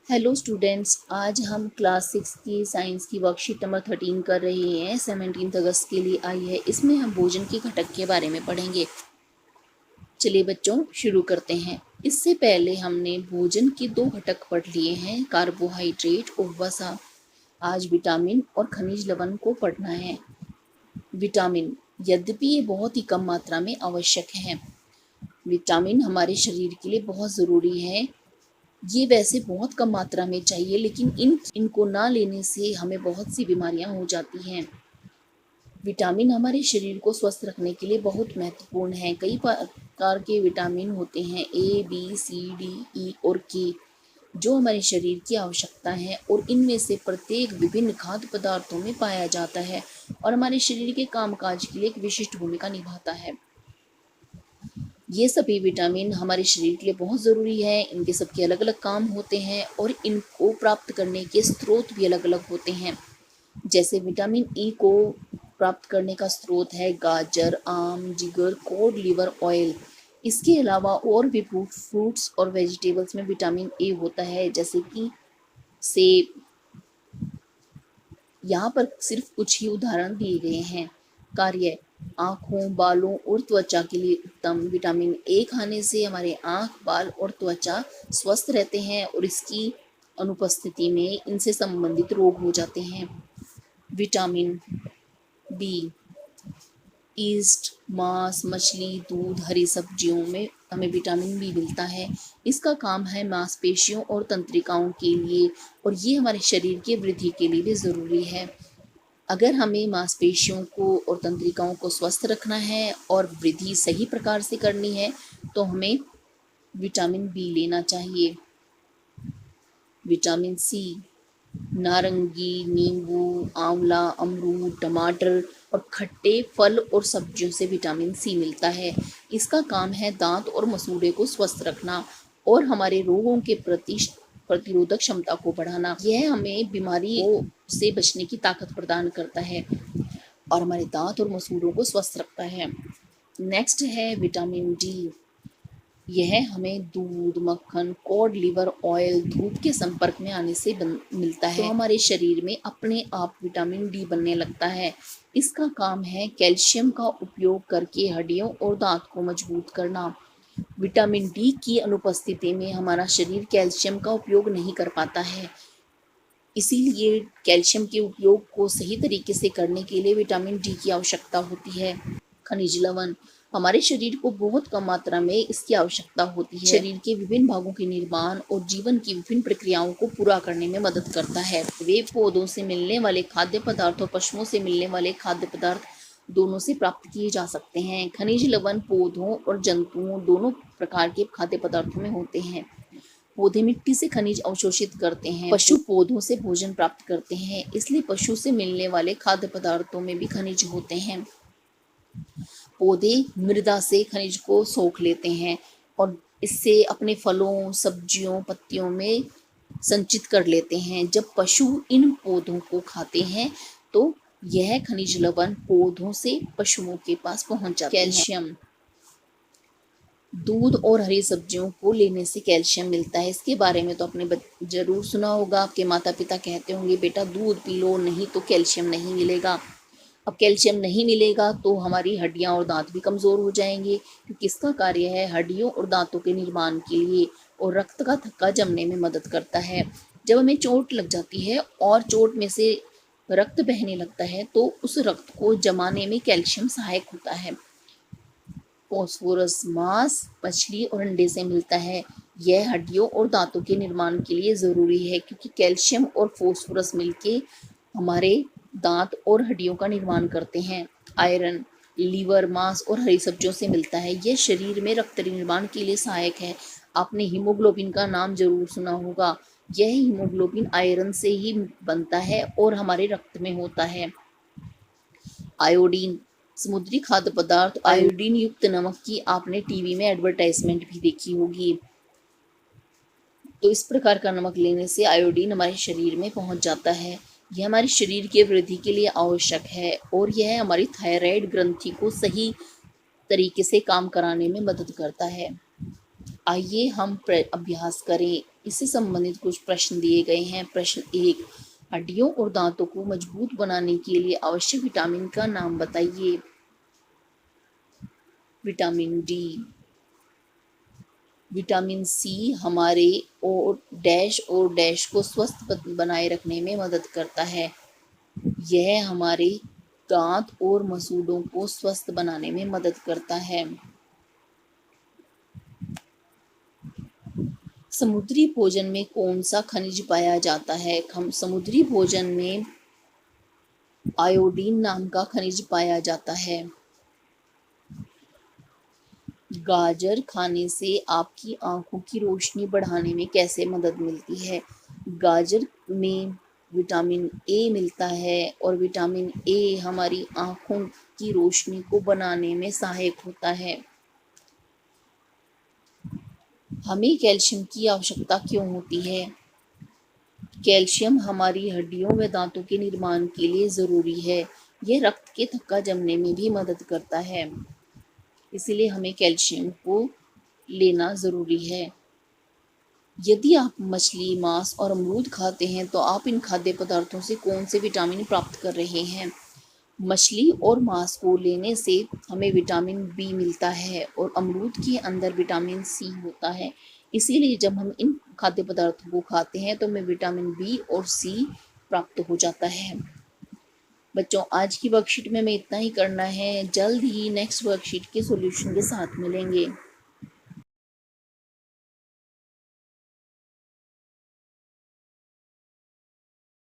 Hello students, आज हम class 6 की साइंस की वर्कशीट नंबर 13 कर रहे हैं। 17 अगस्त के लिए आई है। इसमें हम भोजन के घटक के बारे में पढ़ेंगे। चलिए बच्चों, शुरू करते हैं। इससे पहले हमने भोजन के दो घटक पढ़ लिए हैं, कार्बोहाइड्रेट और वसा। आज विटामिन और खनिज लवण को पढ़ना है। विटामिन, यद्यपि ये बहुत ही कम मात्रा में आवश्यक है। विटामिन हमारे शरीर के लिए बहुत ज़रूरी है। ये वैसे बहुत कम मात्रा में चाहिए, लेकिन इनको ना लेने से हमें बहुत सी बीमारियां हो जाती हैं। विटामिन हमारे शरीर को स्वस्थ रखने के लिए बहुत महत्वपूर्ण है। कई प्रकार के विटामिन होते हैं, ए, बी, सी, डी, ई और के, जो हमारे शरीर की आवश्यकता है, और इनमें से प्रत्येक विभिन्न खाद्य पदार्थों में पाया जाता है और हमारे शरीर के कामकाज के लिए एक विशिष्ट भूमिका निभाता है। ये सभी विटामिन हमारे शरीर के लिए बहुत ज़रूरी है। इनके सबके अलग अलग काम होते हैं और इनको प्राप्त करने के स्रोत भी अलग अलग होते हैं। जैसे विटामिन ई को प्राप्त करने का स्रोत है गाजर, आम, जिगर, कोड लिवर ऑयल। इसके अलावा और भी फ्रूट्स और वेजिटेबल्स में विटामिन ए होता है, जैसे कि सेब। यहाँ पर सिर्फ कुछ ही उदाहरण दिए गए हैं। कार्य, आँखों, बालों और त्वचा के लिए उत्तम। विटामिन ए खाने से हमारे आँख, बाल और त्वचा स्वस्थ रहते हैं और इसकी अनुपस्थिति में इनसे संबंधित रोग हो जाते हैं। विटामिन बी, ईस्ट, मांस, मछली, दूध, हरी सब्जियों में हमें विटामिन बी मिलता है। इसका काम है मांसपेशियों और तंत्रिकाओं के लिए, और ये हमारे शरीर की वृद्धि के लिए भी ज़रूरी है। अगर हमें मांसपेशियों को और तंत्रिकाओं को स्वस्थ रखना है और वृद्धि सही प्रकार से करनी है, तो हमें विटामिन बी लेना चाहिए। विटामिन सी, नारंगी, नींबू, आंवला, अमरूद, टमाटर और खट्टे फल और सब्जियों से विटामिन सी मिलता है। इसका काम है दांत और मसूड़े को स्वस्थ रखना और हमारे रोगों के प्रति प्रतिरोधक क्षमता को बढ़ाना। यह हमें बीमारियों से बचने की ताकत प्रदान करता है और हमारे दांत और मसूड़ों को स्वस्थ रखता है। नेक्स्ट है विटामिन डी। यह हमें दूध, मक्खन, कॉड लिवर ऑयल, धूप के संपर्क में आने से मिलता है, तो हमारे शरीर में अपने आप विटामिन डी बनने लगता है। इसका काम है कैल्शियम का उपयोग करके हड्डियों और दांत को मजबूत करना। विटामिन डी की अनुपस्थिति में हमारा शरीर कैल्शियम का उपयोग नहीं कर पाता है। इसीलिए कैल्शियम के उपयोग को सही तरीके से करने के लिए विटामिन डी की आवश्यकता होती है। खनिज लवण, हमारे शरीर को बहुत कम मात्रा में इसकी आवश्यकता होती है। शरीर के विभिन्न भागों के निर्माण और जीवन की विभिन्न प्रक्रियाओं को पूरा करने में मदद करता है। वे पौधों से मिलने वाले खाद्य पदार्थ और पशुओं से मिलने वाले खाद्य पदार्थ दोनों से प्राप्त किए जा सकते हैं। खनिज लवण पौधों और जंतुओं दोनों प्रकार के खाद्य पदार्थों में होते हैं। पौधे मिट्टी से खनिज अवशोषित करते हैं, पशु पौधों से भोजन प्राप्त करते हैं, इसलिए पशु से मिलने वाले खाद्य पदार्थों में भी खनिज होते हैं। पौधे मृदा से खनिज को सोख लेते हैं और इससे अपने फलों, सब्जियों, पत्तियों में संचित कर लेते हैं। जब पशु इन पौधों को खाते हैं तो यह खनिज लवण पौधों से पशुओं के पास पहुंच जाते हैं। कैल्शियम, दूध और हरी सब्जियों को लेने से कैल्शियम मिलता है। इसके बारे में तो आपने जरूर सुना होगा। आपके माता पिता कहते होंगे बेटा दूध पी लो, नहीं तो कैल्शियम नहीं मिलेगा। अब कैल्शियम नहीं मिलेगा तो हमारी हड्डियां और दांत भी कमज़ोर हो जाएंगे, क्योंकि इसका कार्य है हड्डियों और दांतों के निर्माण के लिए, और रक्त का थक्का जमने में मदद करता है। जब हमें चोट लग जाती है और चोट में से रक्त बहने लगता है, तो उस रक्त को जमाने में कैल्शियम सहायक होता है। फॉस्फोरस मांस, मछली और अंडे से मिलता है। यह हड्डियों और दांतों के निर्माण के लिए ज़रूरी है, क्योंकि कैल्शियम और फॉस्फोरस मिलके हमारे दांत और हड्डियों का निर्माण करते हैं। आयरन लीवर, मांस और हरी सब्जियों से मिलता है। यह शरीर में रक्त निर्माण के लिए सहायक है। आपने हीमोग्लोबिन का नाम जरूर सुना होगा। यह हीमोग्लोबिन आयरन से ही बनता है और हमारे रक्त में होता है। आयोडीन, समुद्री खाद्य पदार्थ आयोडीन युक्त नमक की आपने टीवी में एडवर्टाइजमेंट भी देखी होगी। तो इस प्रकार का नमक लेने से आयोडीन हमारे शरीर में पहुंच जाता है। यह हमारे शरीर के वृद्धि के लिए आवश्यक है और यह हमारी थायराइड ग्रंथि को सही तरीके से काम कराने में मदद करता है। आइए हम अभ्यास करें। इससे संबंधित कुछ प्रश्न दिए गए हैं। प्रश्न 1, हड्डियों और दांतों को मजबूत बनाने के लिए आवश्यक विटामिन का नाम बताइए। Vitamin D. विटामिन सी हमारे और डैश को स्वस्थ बनाए रखने में मदद करता है। यह हमारे दांत और मसूड़ों को स्वस्थ बनाने में मदद करता है। समुद्री भोजन में कौन सा खनिज पाया जाता है? समुद्री भोजन में आयोडीन नाम का खनिज पाया जाता है। गाजर खाने से आपकी आंखों की रोशनी बढ़ाने में कैसे मदद मिलती है? गाजर में विटामिन ए मिलता है और विटामिन ए हमारी आंखों की रोशनी को बनाने में सहायक होता है। हमें कैल्शियम की आवश्यकता क्यों होती है? कैल्शियम हमारी हड्डियों व दांतों के निर्माण के लिए ज़रूरी है। यह रक्त के थक्का जमने में भी मदद करता है, इसीलिए हमें कैल्शियम को लेना ज़रूरी है। यदि आप मछली, मांस और अमरूद खाते हैं तो आप इन खाद्य पदार्थों से कौन से विटामिन प्राप्त कर रहे हैं? मछली और मांस को लेने से हमें विटामिन बी मिलता है और अमरूद के अंदर विटामिन सी होता है। इसीलिए जब हम इन खाद्य पदार्थों को खाते हैं तो हमें विटामिन बी और सी प्राप्त हो जाता है। बच्चों, आज की वर्कशीट में हमें इतना ही करना है। जल्द ही नेक्स्ट वर्कशीट के सॉल्यूशन के साथ मिलेंगे।